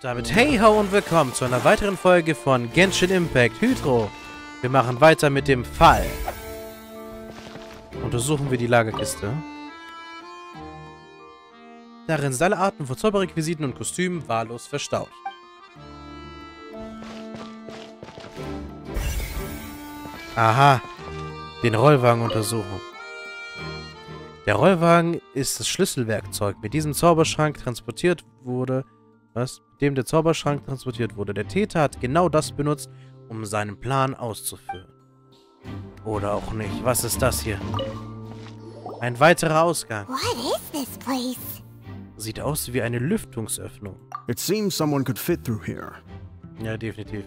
damit Heyhoo und willkommen zu einer weiteren Folge von Genshin Impact Hydro. Wir machen weiter mit dem Fall. Untersuchen wir die Lagerkiste. Darin sind alle Arten von Zauberrequisiten und Kostümen wahllos verstaut. Aha, den Rollwagen untersuchen. Der Rollwagen ist das Schlüsselwerkzeug, mit diesem Zauberschrank transportiert wurde. Mit dem der Zauberschrank transportiert wurde. Der Täter hat genau das benutzt, um seinen Plan auszuführen. Oder auch nicht. Was ist das hier? Ein weiterer Ausgang. What is this place? Sieht aus wie eine Lüftungsöffnung. It seems someone could fit through here. Ja, definitiv.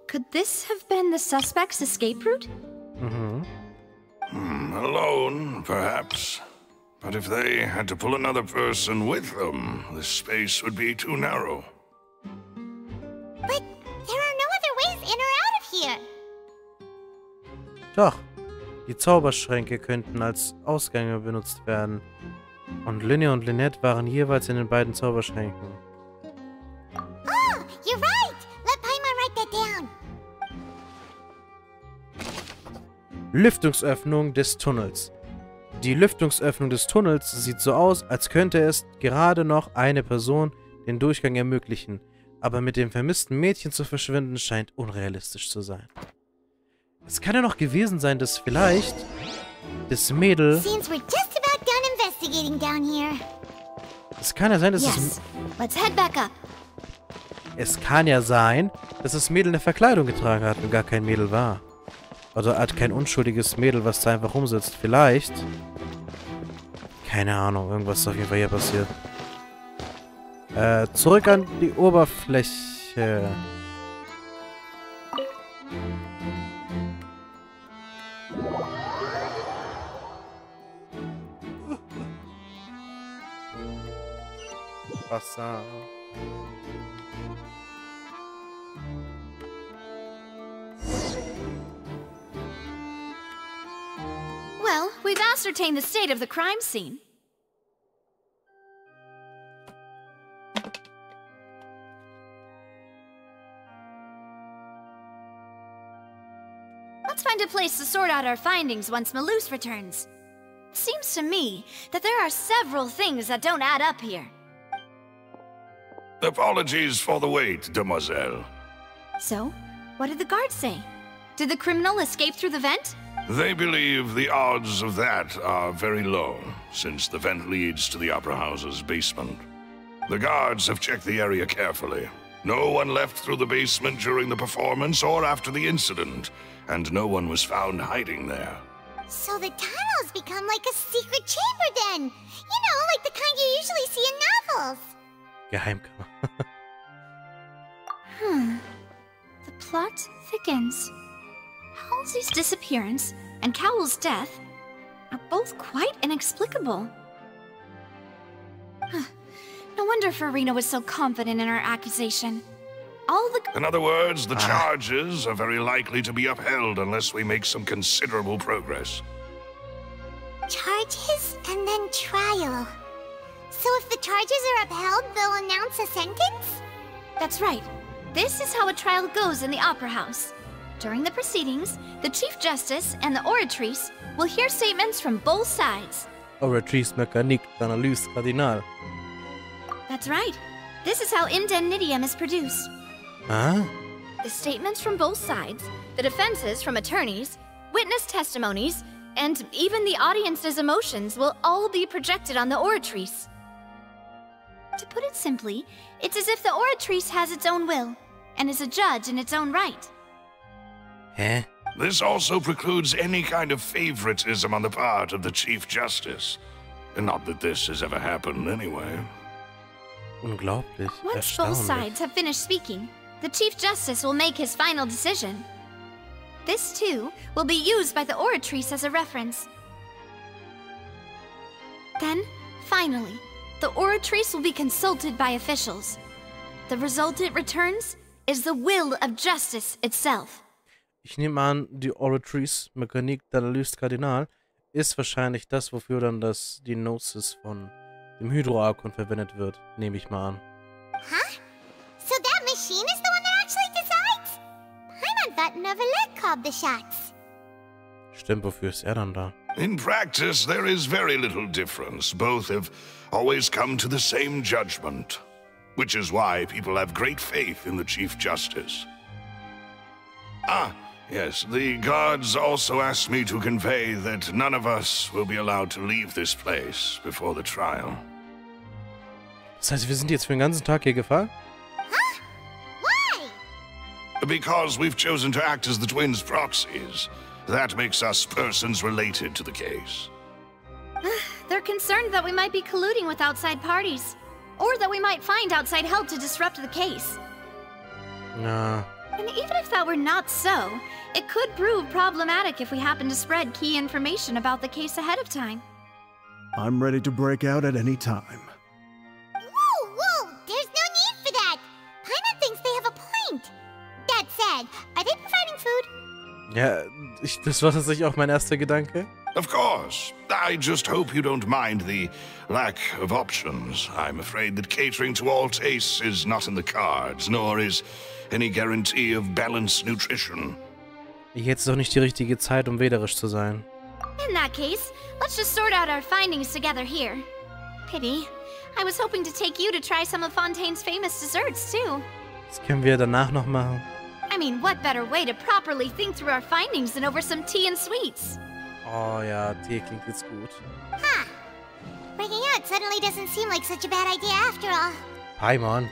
Could this have been the suspect's escape route? Alone, perhaps. But if they had to pull another person with them, the space would be too narrow. But there are no other ways in or out of here. Doch. Die Zauberschränke könnten als Ausgänge benutzt werden. Und Lyney und Lynette waren jeweils in den beiden Zauberschränken. Oh, you're right. Let Paimon write that down. Lüftungsöffnung des Tunnels. Die Lüftungsöffnung des Tunnels sieht so aus, als könnte es gerade noch eine Person den Durchgang ermöglichen. Aber mit dem vermissten Mädchen zu verschwinden, scheint unrealistisch zu sein. Es kann ja noch gewesen sein, dass vielleicht das Mädel... Seems we're just about done investigating down here. Es kann ja sein, dass Let's head back up. Es kann ja sein, dass das Mädel eine Verkleidung getragen hat und gar kein Mädel war. Oder hat kein unschuldiges Mädel, was da einfach rumsitzt. Vielleicht. Keine Ahnung, irgendwas ist auf jeden Fall hier passiert. Zurück an die Oberfläche. Wasser. Well, we've ascertained the state of the crime scene. Let's find a place to sort out our findings once Malus returns. It seems to me that there are several things that don't add up here. Apologies for the wait, Demoiselle. So, what did the guards say? Did the criminal escape through the vent? They believe the odds of that are very low, since the vent leads to the Opera House's basement. The guards have checked the area carefully. No one left through the basement during the performance or after the incident, and no one was found hiding there. So the tunnels become like a secret chamber then. You know, like the kind you usually see in novels. Geheimkammer. The plot thickens. Halsey's disappearance and Cowell's death are both quite inexplicable. No wonder Farina was so confident in her accusation. In other words, the charges are very likely to be upheld unless we make some considerable progress. Charges and then trial. So if the charges are upheld, they'll announce a sentence? That's right. This is how a trial goes in the Opera House. During the proceedings, the Chief Justice and the Oratrice will hear statements from both sides. Oratrice mécanique d'analyse cardinale. That's right. This is how indemnitium is produced. Huh? The statements from both sides, the defenses from attorneys, witness testimonies, and even the audience's emotions will all be projected on the Oratrice. To put it simply, it's as if the Oratrice has its own will, and is a judge in its own right. Hä? This also precludes any kind of favoritism on the part of the Chief Justice. And not that this has ever happened anyway. Unglaublich. Once both sides have finished speaking, the Chief Justice will make his final decision. This, too, will be used by the Oratrice as a reference. Then, finally, the Oratrice will be consulted by officials. The result it returns is the will of justice itself. Ich nehme an, die Oratrice Mécanique d'Analyse Cardinal ist wahrscheinlich das, wofür dann die Gnosis von dem Hydro-Archon verwendet wird. Nehme ich mal an. Huh? machine is the one that actually decides? Paimon thought Novelette called the shots. Stimmt, wofür ist er dann da? In practice, there is very little difference. Both have always come to the same judgment, which is why people have great faith in the Chief Justice. Ah, yes, the guards also asked me to convey that none of us will be allowed to leave this place before the trial. Das heißt, wir sind jetzt für den ganzen Tag hier gefahren? Huh? Why? Because we've chosen to act as the twins' proxies. That makes us persons related to the case. They're concerned that we might be colluding with outside parties, or that we might find outside help to disrupt the case. Na, And even if that were not so, it could prove problematic if we happen to spread key information about the case ahead of time. I'm ready to break out at any time. Whoa, there's no need for that. Paimon thinks they have a point. That said, are they providing food? ja, das war tatsächlich auch mein erster Gedanke. Of course. I just hope you don't mind the lack of options. I'm afraid that catering to all tastes is not in the cards, nor is any guarantee of balanced nutrition. Jetzt ist doch nicht die richtige Zeit, um wählerisch zu sein. In that case, let's just sort out our findings together here. Pity. I was hoping to take you to try some of Fontaine's famous desserts, too. Das können wir danach noch machen. I mean, what better way to properly think through our findings than over some tea and sweets? Oh ja, Tee klingt jetzt gut. Huh. Breaking out suddenly doesn't seem like such a bad idea after all. Paimon.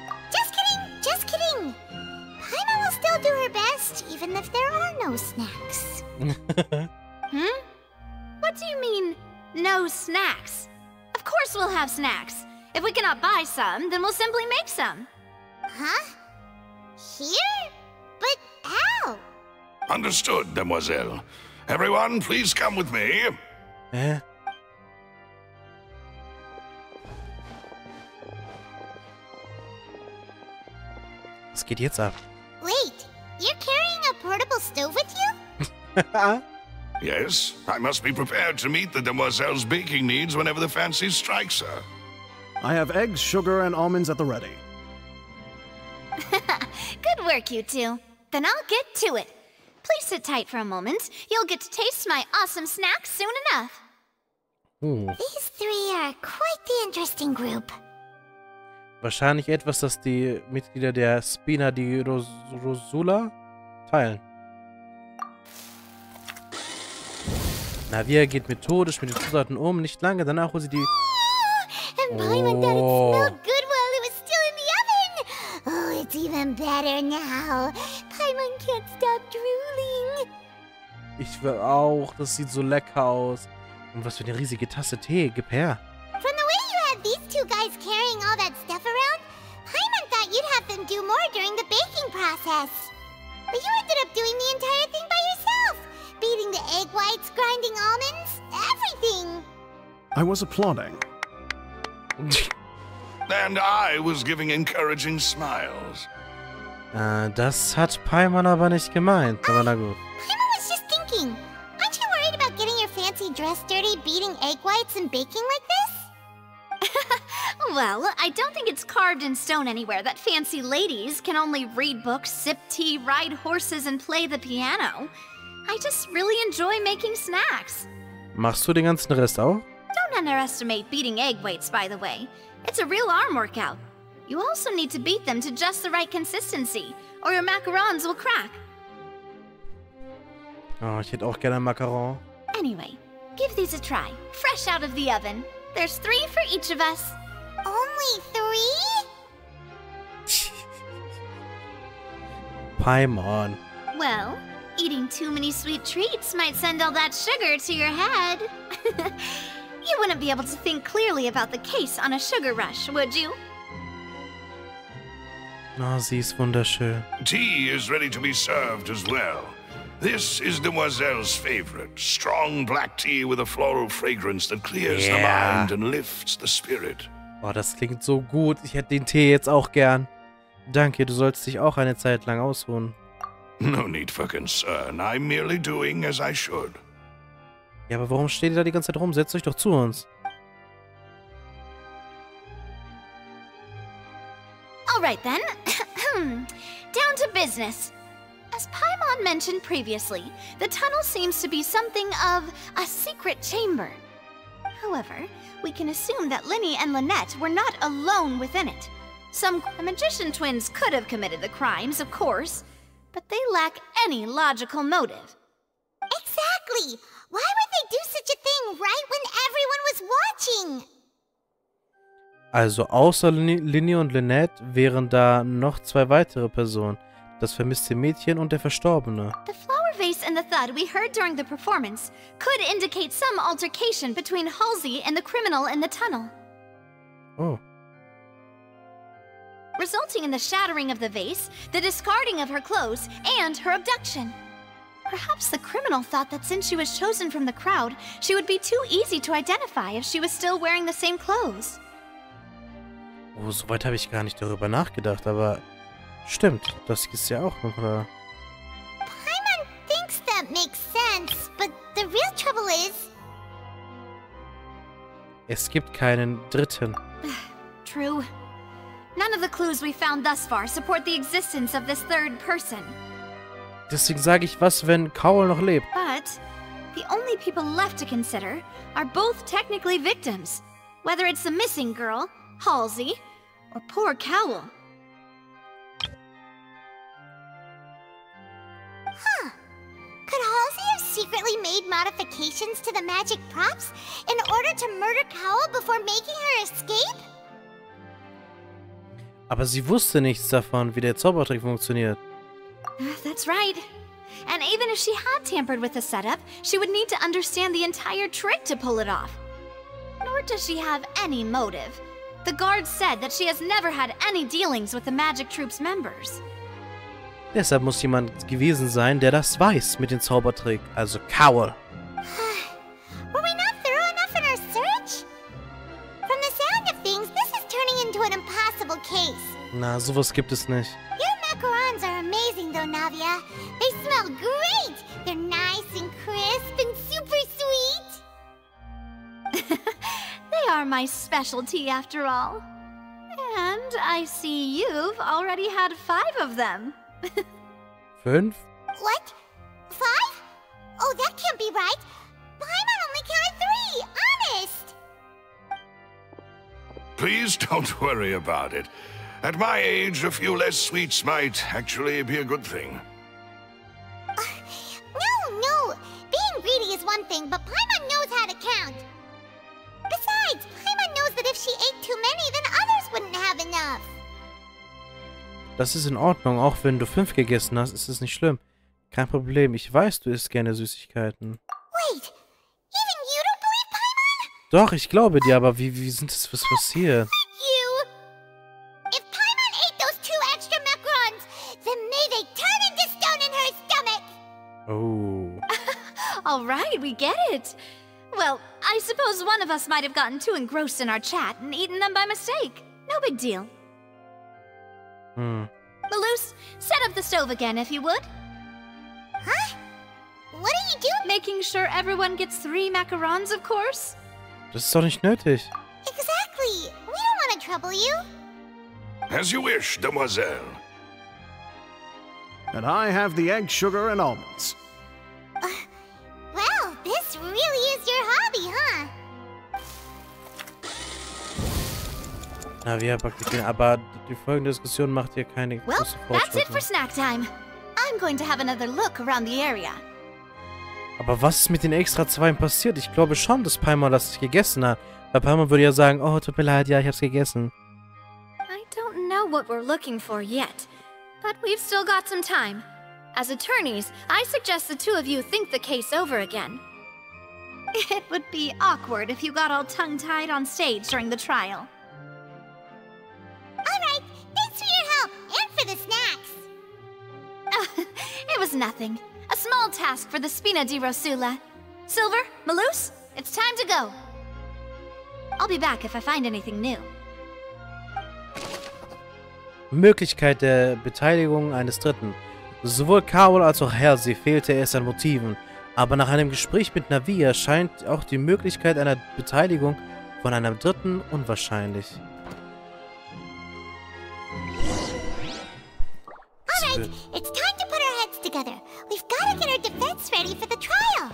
Just kidding. Paimon will still do her best, even if there are no snacks. What do you mean, no snacks? Of course we'll have snacks. If we cannot buy some, then we'll simply make some. Huh? Here? But how? Understood, Demoiselle. Everyone, please come with me. Hä? Was geht jetzt ab? Wait, you're carrying a portable stove with you? Yes, I must be prepared to meet the Demoiselle's baking needs whenever the fancy strikes her. I have eggs, sugar, and almonds at the ready. Good work, you two. Then I'll get to it. Please sit tight for a moment. You'll get to taste my awesome snacks soon enough. These three are quite the interesting group. Wahrscheinlich etwas, das die Mitglieder der Spina di Rosula teilen. Navia geht methodisch mit den Zutaten um. Nicht lange danach, wo sie die... And Paimon thought it smelled good while it was still in the oven. Oh, it's even better now. Paimon can't stop drooling. Ich will auch. Das sieht so lecker aus. Und was für eine riesige Tasse Tee. Gib her. From the way you had these two guys carrying all that stuff around, Paimon thought you'd have them do more during the baking process. But you ended up doing the entire thing by yourself. Beating the egg whites, grinding almonds, everything. I was applauding. And I was giving encouraging smiles. Das hat Paimon aber nicht gemeint. Aber na gut. Paimon was just thinking. Aren't you worried about getting your fancy dress dirty beating egg whites and baking like this? Well, I don't think it's carved in stone anywhere that fancy ladies can only read books, sip tea, ride horses, and play the piano. I just really enjoy making snacks. Machst du den ganzen Rest auch? Don't underestimate beating egg whites, by the way. It's a real arm workout. You also need to beat them to just the right consistency, or your macarons will crack. Oh, ich hätte auch gerne ein Macaron. Anyway, give these a try, fresh out of the oven. There's 3 for each of us. Only 3? Paimon. Well, eating too many sweet treats might send all that sugar to your head. You wouldn't be able to think clearly about the case on a sugar rush, would you? Oh, sie ist wunderschön. Tea is ready to be served as well. This is Demoiselle's favorite. Strong black tea with a floral fragrance that clears the mind and lifts the spirit. Oh, das klingt so gut. Ich hätte den Tee jetzt auch gern. Danke, du sollst dich auch eine Zeit lang ausruhen. No need for concern. I'm merely doing as I should. Ja, aber warum steht ihr da die ganze Zeit rum? Setzt euch doch zu uns. All right then. Down to business. As Paimon mentioned previously, the tunnel seems to be something of a secret chamber. However, we can assume that Lyney and Lynette were not alone within it. The magician twins could have committed the crimes, of course, but they lack any logical motive. Exactly! Why would they do such a thing right when everyone was watching? Also außer Lyney und Lynette wären da noch 2 weitere Personen. Das vermisste Mädchen und der Verstorbene. The flower vase and the thud we heard during the performance could indicate some altercation between Halsey and the criminal in the tunnel. Oh. Resulting in the shattering of the vase, the discarding of her clothes, and her abduction. Perhaps the criminal thought that since she was chosen from the crowd, she would be too easy to identify if she was still wearing the same clothes. Oh, soweit habe ich gar nicht darüber nachgedacht, aber stimmt, das ist ja auch noch, oder? Paimon thinks that makes sense, but the real trouble is... Es gibt keinen Dritten. True. None of the clues we found thus far support the existence of this third person. Deswegen sage ich, was, wenn Cowell noch lebt? But the only people left to consider are both technically victims, whether it's the missing girl, Halsey, or poor Cowell. Huh. Could Halsey have secretly made modifications to the magic props in order to murder Cowell before making her escape? Aber sie wusste nichts davon, wie der Zaubertrick funktioniert. That's right. And even if she had tampered with the setup, she would need to understand the entire trick to pull it off. Nor does she have any motive. The guards said that she has never had any dealings with the Magic Troop's members. Deshalb muss jemand gewesen sein, der das weiß mit dem Zaubertrick, also Cowell. Were we not thorough enough in our search? From the sound of things, this is turning into an impossible case. Na, sowas gibt es nicht. Your macarons are amazing though, Navia. They smell great! They're nice and crisp and super sweet! They are my specialty after all. And I see you've already had 5 of them. 5? What? 5? Oh, that can't be right. Paimon only counted 3, honest! Please don't worry about it. At my age, a few less sweets might actually be a good thing. No. Being greedy is one thing, but Paimon knows how to count. Besides, Paimon knows that if she ate too many, then others wouldn't have enough. Das ist in Ordnung, auch wenn du 5 gegessen hast, ist es nicht schlimm. Kein Problem, ich weiß, du isst gerne Süßigkeiten. Wait, even you don't believe Paimon? Doch, ich glaube dir, aber wie sind das, was passiert? You! If Paimon ate those 2 extra macarons, then may they turn into stone in her stomach! Oh. All right, we get it. Well, I suppose one of us might have gotten too engrossed in our chat and eaten them by mistake. No big deal. Maloose, set up the stove again, if you would. Huh? What are you doing? Making sure everyone gets 3 macarons, of course. Das ist doch nicht nötig. Exactly. We don't want to trouble you. As you wish, Demoiselle. And I have the egg, sugar, and almonds. Well, this really is your hobby, huh? Na, wir praktizieren, aber die folgende Diskussion macht hier keine Well, große that's it Fortschritte. for snack time. I'm going to have another look around the area. Aber was ist mit den extra 2 passiert? Ich glaube schon, dass Paimon das nicht gegessen hat. Weil Paimon würde ja sagen, oh, tut mir leid, ja, ich hab's gegessen. I don't know what we're looking for yet, but we've still got some time. As attorneys, I suggest the 2 of you think the case over again. It would be awkward if you got all tongue-tied on stage during the trial. Alright, thanks for your help, and for the snacks. It was nothing. A small task for the Spina di Rosula. Silver, Maloose, it's time to go. I'll be back if I find anything new. Möglichkeit der Beteiligung eines Dritten. Sowohl Cowell als auch Halsey fehlte es an Motiven, aber nach einem Gespräch mit Navia scheint auch die Möglichkeit einer Beteiligung von einem Dritten unwahrscheinlich. diese... It's time to put our heads together. We've got to get our defense ready for the trial.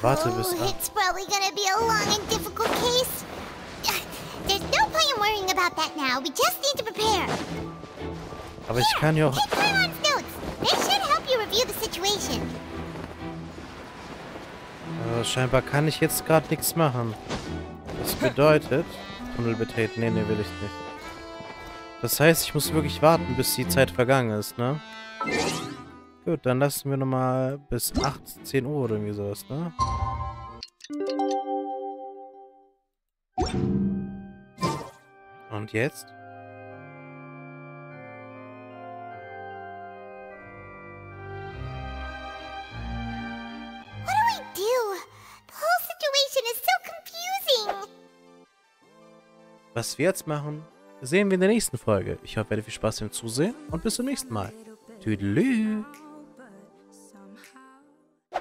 Warte bis... It's probably gonna be a long and difficult case. There's no point in worrying about that now. We just need to prepare. Aber ich kann ja auch... Take Paimons notes. They should help you review the situation. Scheinbar kann ich jetzt gerade nichts machen. Das bedeutet... Tunnel betreten. Nee, will ich nicht. Das heißt, ich muss wirklich warten, bis die Zeit vergangen ist, ne? Gut, dann lassen wir nochmal bis 10 Uhr oder irgendwie sowas, ne? Und jetzt? What do we do? The whole situation is so confusing. Was wir jetzt machen, sehen wir in der nächsten Folge. Ich hoffe, ihr hattet viel Spaß beim Zusehen und bis zum nächsten Mal. Tüdelü!